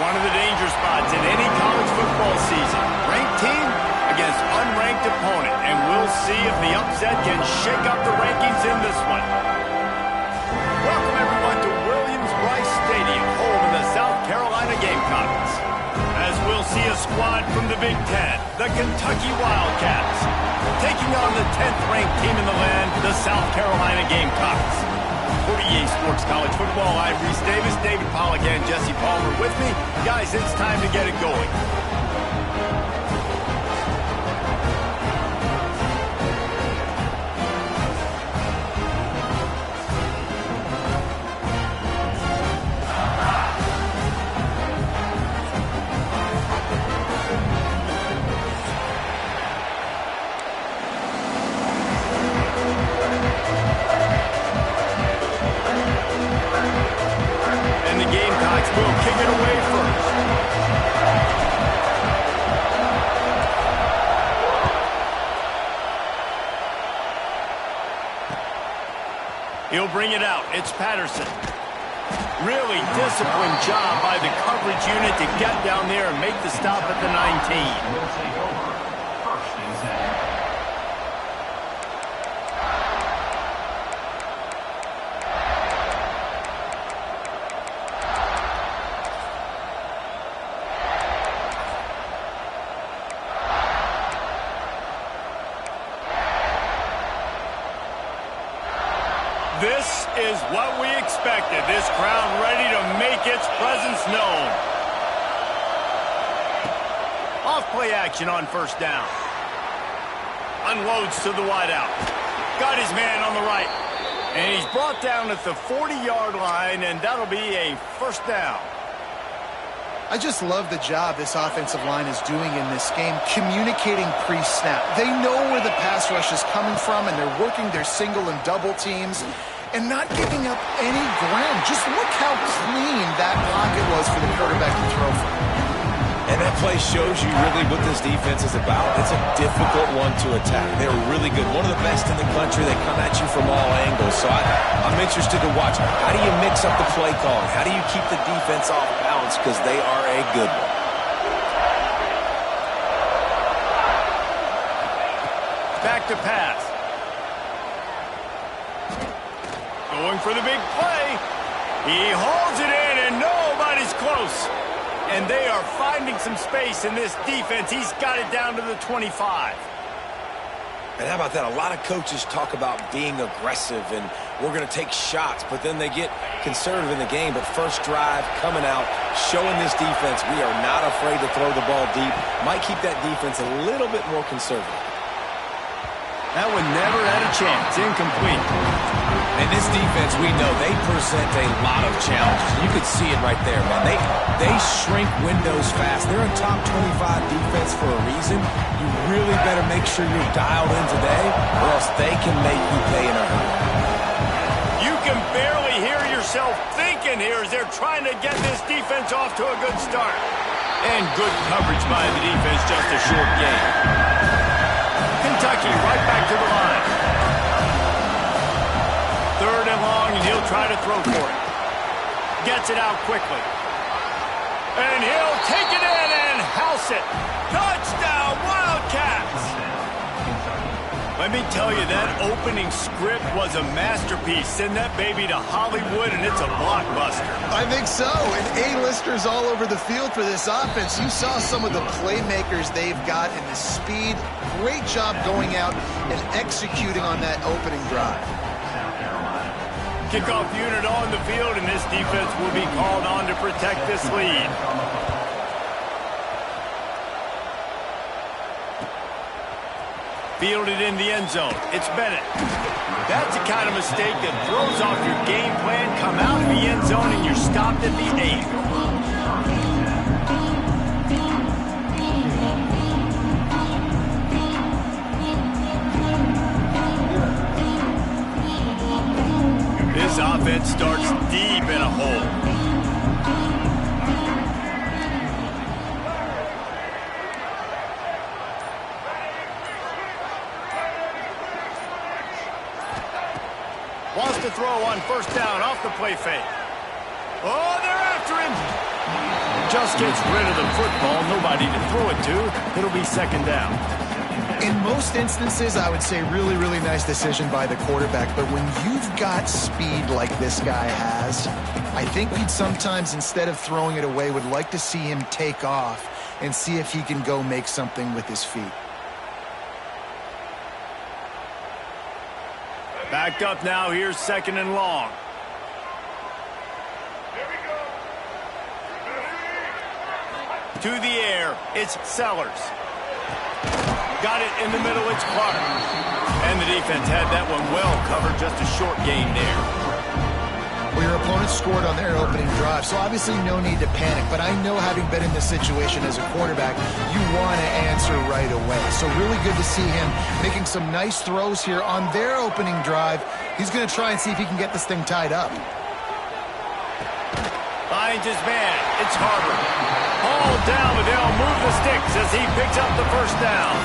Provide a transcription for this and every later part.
One of the danger spots in any college football season. Ranked team against unranked opponent. And we'll see if the upset can shake up the rankings in this one. Welcome everyone to Williams-Brice Stadium, home of the South Carolina Gamecocks. As we'll see a squad from the Big Ten, the Kentucky Wildcats, taking on the 10th ranked team in the land, the South Carolina Gamecocks. For EA Sports College Football, I'm Reese Davis, David Pollack, and Jesse Palmer with me. Guys, it's time to get it going. He'll bring it out. It's Patterson. Really disciplined job by the coverage unit to get down there and make the stop at the 19. This is what we expected. This crowd ready to make its presence known. Off play action on first down. Unloads to the wideout. Got his man on the right. And he's brought down at the 40-yard line, and that'll be a first down. I just love the job this offensive line is doing in this game, communicating pre-snap. They know where the pass rush is coming from, and they're working their single and double teams and not giving up any ground. Just look how clean that pocket was for the quarterback to throw from. And that play shows you really what this defense is about. It's a difficult one to attack. They're really good. One of the best in the country. They come at you from all angles. So I'm interested to watch. How do you mix up the play calling? How do you keep the defense off balance? Because they are a good one. Back to pass. Going for the big play. He hauls it in, and nobody's close. And they are finding some space in this defense. He's got it down to the 25. And how about that? A lot of coaches talk about being aggressive and we're going to take shots, but then they get conservative in the game. But first drive, coming out, showing this defense we are not afraid to throw the ball deep. Might keep that defense a little bit more conservative. That one never had a chance. Incomplete. And this defense, we know, they present a lot of challenges. You could see it right there, man. They shrink windows fast. They're a top 25 defense for a reason. You really better make sure you're dialed in today, or else they can make you pay in a hurry. You can barely hear yourself thinking here as they're trying to get this defense off to a good start. And good coverage by the defense, just a short gain. Kentucky right back to the line. Third and long, and he'll try to throw for it. Gets it out quickly. And he'll take it in and house it. Touchdown, Wildcats! Let me tell you, that opening script was a masterpiece. Send that baby to Hollywood, and it's a blockbuster. I think so. And A-listers all over the field for this offense. You saw some of the playmakers they've got and the speed. Great job going out and executing on that opening drive. Kickoff unit on the field, and this defense will be called on to protect this lead. Fielded in the end zone. It's Bennett. That's the kind of mistake that throws off your game plan. Come out of the end zone, and you're stopped at the 8. This offense starts deep in a hole. Wants to throw on first down off the play fake. Oh, they're after him. just gets rid of the football, nobody to throw it to. It'll be second down. In most instances, I would say really, really nice decision by the quarterback. But when you've got speed like this guy has, I think he'd sometimes, instead of throwing it away, would like to see him take off and see if he can go make something with his feet. Back up now. Here's second and long. To the air. It's Sellers. Got it in the middle, it's Clark. And the defense had that one well covered, just a short gain there. Well, your opponent scored on their opening drive, so obviously no need to panic. But I know, having been in this situation as a quarterback, you want to answer right away. So really good to see him making some nice throws here on their opening drive. He's going to try and see if he can get this thing tied up. Finds his man. It's Harvard. All down, but they'll move the sticks as he picks up the first down.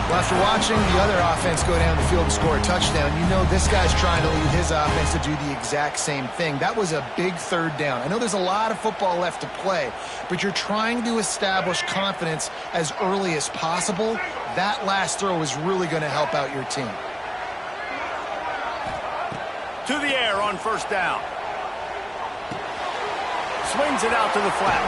Well, after watching the other offense go down the field and score a touchdown, you know this guy's trying to lead his offense to do the exact same thing. That was a big third down. I know there's a lot of football left to play, but you're trying to establish confidence as early as possible. That last throw is really going to help out your team. To the air on first down. Swings it out to the flat.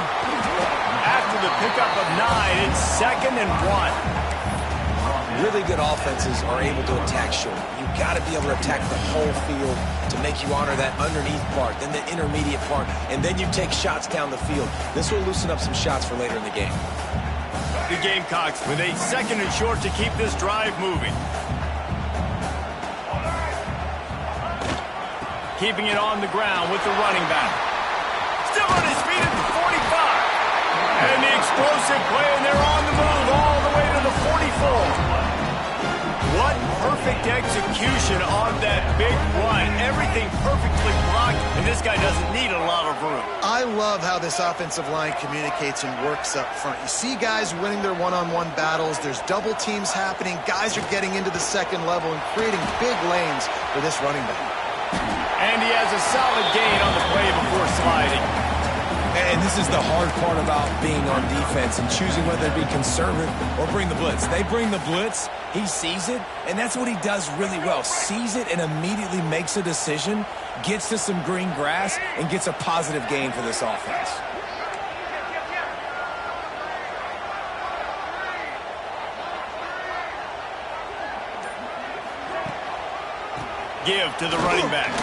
After the pickup of 9, it's 2nd and 1. Really good offenses are able to attack short. You've got to be able to attack the whole field to make you honor that underneath part, then the intermediate part, and then you take shots down the field. This will loosen up some shots for later in the game. The Gamecocks with a 2nd and short to keep this drive moving. Keeping it on the ground with the running back. Still on his feet at the 45. And the explosive play, and they're on the move all the way to the 44. What perfect execution on that big run. Everything perfectly blocked, and this guy doesn't need a lot of room. I love how this offensive line communicates and works up front. You see guys winning their one-on-one battles. There's double teams happening. Guys are getting into the second level and creating big lanes for this running back. And he has a solid gain on the play before sliding. And this is the hard part about being on defense and choosing whether to be conservative or bring the blitz. They bring the blitz, he sees it, and that's what he does really well. Sees it and immediately makes a decision, gets to some green grass, and gets a positive gain for this offense. Give to the running back.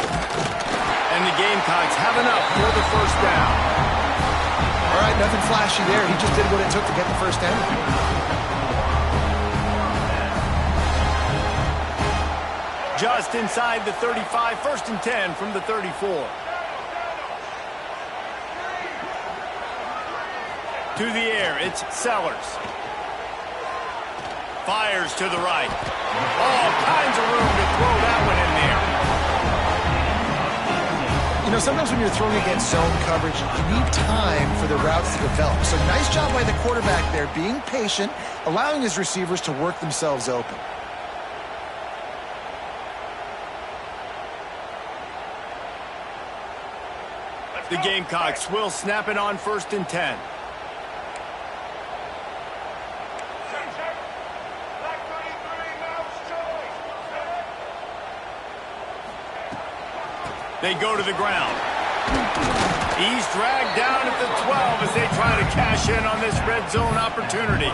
And the Gamecocks have enough for the first down. All right, nothing flashy there. He just did what it took to get the first down. Just inside the 35, 1st and 10 from the 34. To the air, it's Sellers. Fires to the right. All kinds of room to throw that one in there. You know, sometimes when you're throwing against zone coverage, you need time for the routes to develop. So nice job by the quarterback there, being patient, allowing his receivers to work themselves open. The Gamecocks will snap it on 1st and 10. They go to the ground. He's dragged down at the 12 as they try to cash in on this red zone opportunity.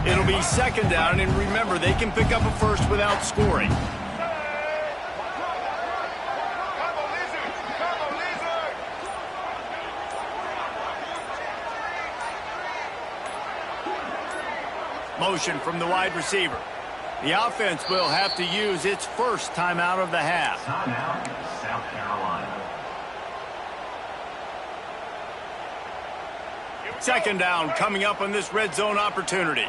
It'll be 2nd down, and remember, they can pick up a first without scoring. Motion from the wide receiver. The offense will have to use its first timeout of the half. Timeout, South Carolina. 2nd down coming up on this red zone opportunity.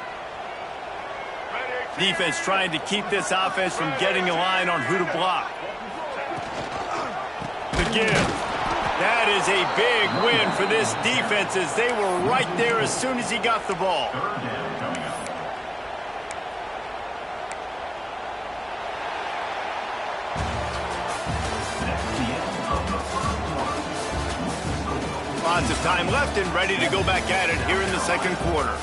Defense trying to keep this offense from getting a line on who to block. give. That is a big win for this defense as they were right there as soon as he got the ball. Third down coming up. That's the end of the first quarter. Lots of time left and ready to go back at it here in the second quarter.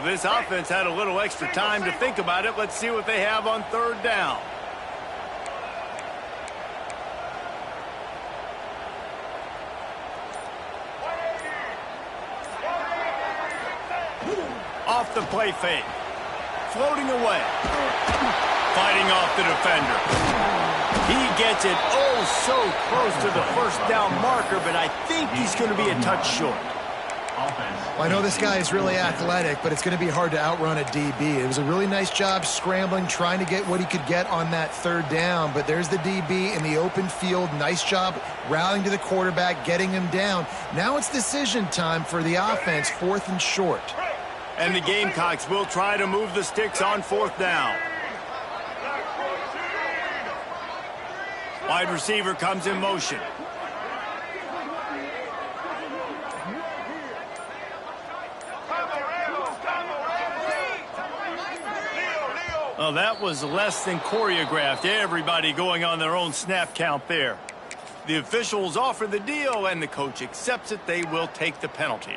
This offense had a little extra time to think about it. Let's see what they have on third down. Off the play fake. Floating away. Fighting off the defender. He gets it oh so close to the first down marker, but I think he's going to be a touch short. Well, I know this guy is really athletic, but it's going to be hard to outrun a DB. It was a really nice job scrambling, trying to get what he could get on that third down, but there's the DB in the open field. Nice job rallying to the quarterback, getting him down. Now it's decision time for the offense, 4th and short. And the Gamecocks will try to move the sticks on 4th down. Wide receiver comes in motion. Well, that was less than choreographed. Everybody going on their own snap count there. The officials offer the deal, and the coach accepts it. They will take the penalty.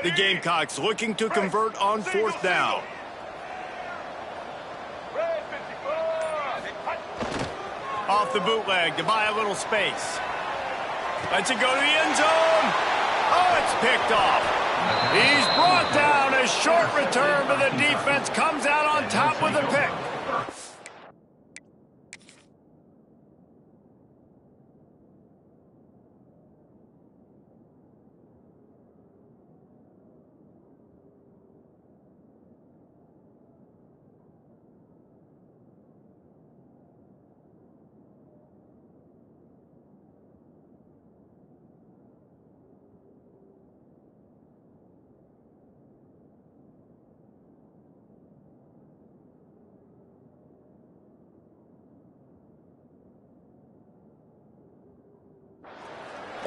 The Gamecocks looking to convert on 4th down. Off the bootleg to buy a little space. Lets it go to the end zone. Oh, it's picked off. He's brought down. A short return, but the defense comes out on top with a pick.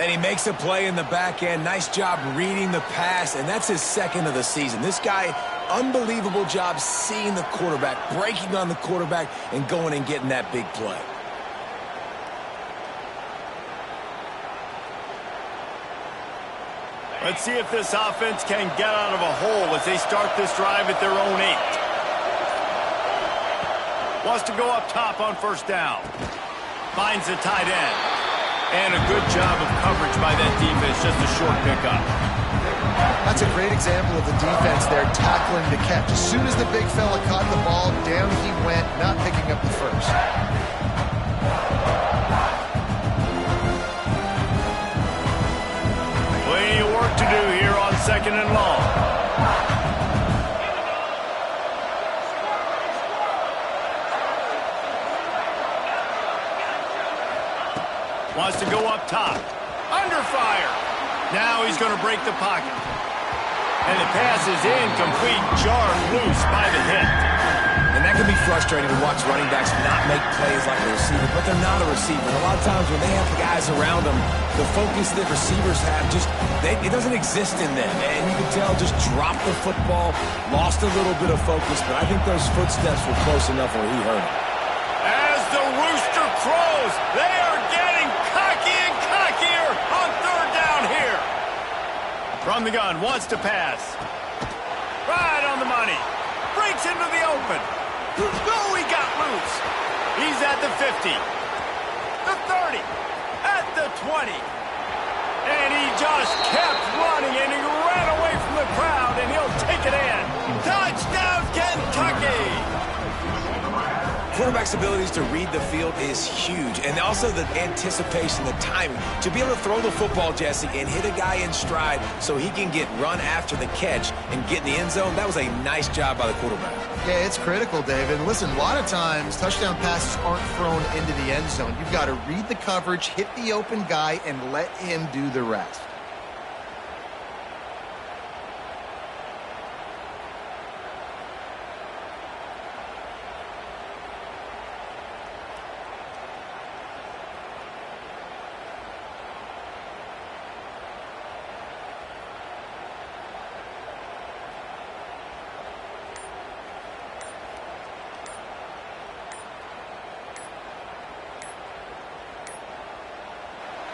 And he makes a play in the back end. Nice job reading the pass, and that's his 2nd of the season. This guy, unbelievable job seeing the quarterback, breaking on the quarterback, and going and getting that big play. Let's see if this offense can get out of a hole as they start this drive at their own 8. Wants to go up top on 1st down. Finds the tight end. And a good job of coverage by that defense, just a short pickup. That's a great example of the defense there, tackling the catch. As soon as the big fella caught the ball, down he went, not picking up the first. Plenty of work to do here on 2nd and long. Wants to go up top. Under fire. Now he's going to break the pocket. And the pass is incomplete, jarred loose by the hit. And that can be frustrating to watch running backs not make plays like a receiver, but they're not a receiver. And a lot of times when they have guys around them, the focus that receivers have it doesn't exist in them. And you can tell just dropped the football, lost a little bit of focus, but I think those footsteps were close enough where he heard it. As the rooster crows, they are getting cocky and cockier on 3rd down here. From the gun, wants to pass. Right on the money. Breaks into the open. Oh, he got loose. He's at the 50. The 30. At the 20. And he just kept running, and he ran away from the crowd, and he'll take it in. Touchdown, Kentucky! quarterback's abilities to read the field is huge, and also the anticipation, the timing. To be able to throw the football, Jesse, and hit a guy in stride so he can get run after the catch and get in the end zone, that was a nice job by the quarterback. Yeah, it's critical, David. Listen, a lot of times touchdown passes aren't thrown into the end zone. You've got to read the coverage, hit the open guy, and let him do the rest.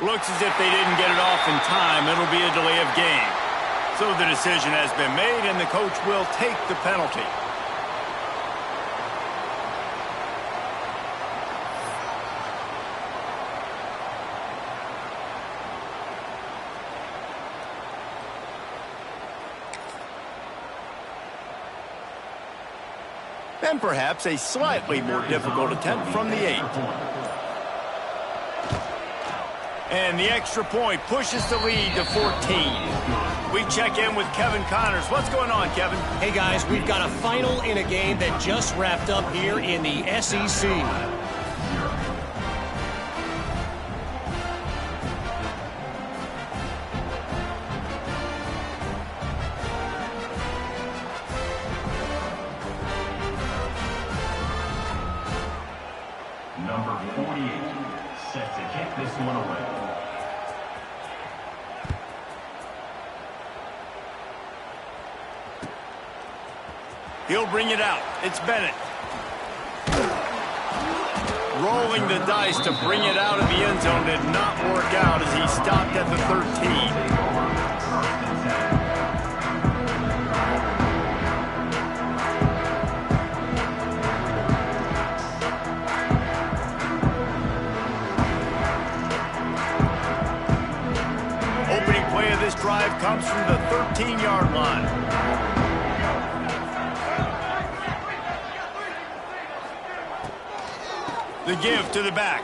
Looks as if they didn't get it off in time. It'll be a delay of game. So the decision has been made, and the coach will take the penalty. And perhaps a slightly more difficult attempt from the 8. And the extra point pushes the lead to 14. We check in with Kevin Connors. What's going on, Kevin? Hey, guys, we've got a final in a game that just wrapped up here in the SEC. Number 48, set to kick this one away. He'll bring it out. It's Bennett. Rolling the dice to bring it out of the end zone did not work out as he stopped at the 13. This drive comes from the 13-yard line. The give to the back.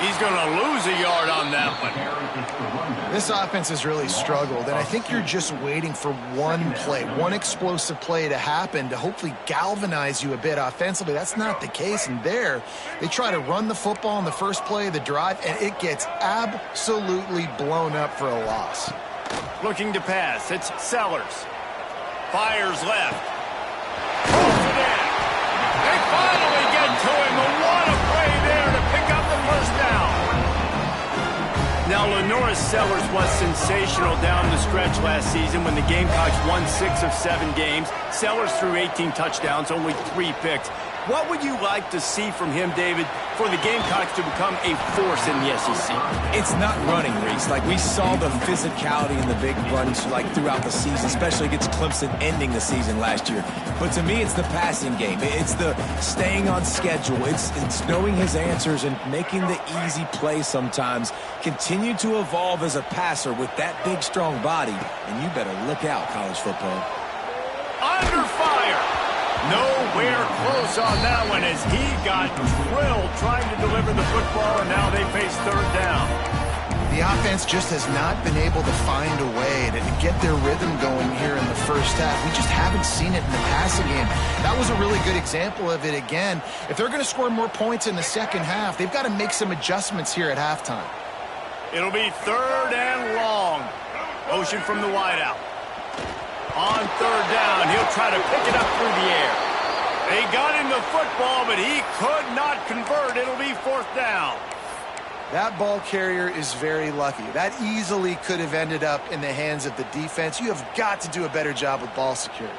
He's going to lose a yard on that one. This offense has really struggled, and I think you're just waiting for one play, one explosive play to happen to hopefully galvanize you a bit offensively. That's not the case, and there they try to run the football in the first play of the drive, and it gets absolutely blown up for a loss. Looking to pass, it's Sellers. Fires left. Throws it in. They finally get to him, but what a play there to pick up the first down. Now, Lenoris Sellers was sensational down the stretch last season when the Gamecocks won 6 of 7 games. Sellers threw 18 touchdowns, only 3 picks. What would you like to see from him, David, for the Gamecocks to become a force in the SEC? It's not running, Reese. Like, we saw the physicality in the big runs like throughout the season, especially against Clemson ending the season last year. But to me, it's the passing game. It's the staying on schedule. It's knowing his answers and making the easy play sometimes. Continue to evolve as a passer with that big, strong body, and you better look out, college football. Under fire. Nowhere close on that one as he got drilled trying to deliver the football, and now they face third down. The offense just has not been able to find a way to get their rhythm going here in the first half. We just haven't seen it in the passing game. That was a really good example of it again. If they're going to score more points in the second half, they've got to make some adjustments here at halftime. It'll be third and long. Motion from the wideout. On third down, he'll try to pick it up through the air. They got him the football, but he could not convert. It'll be fourth down. That ball carrier is very lucky. That easily could have ended up in the hands of the defense. You have got to do a better job with ball security.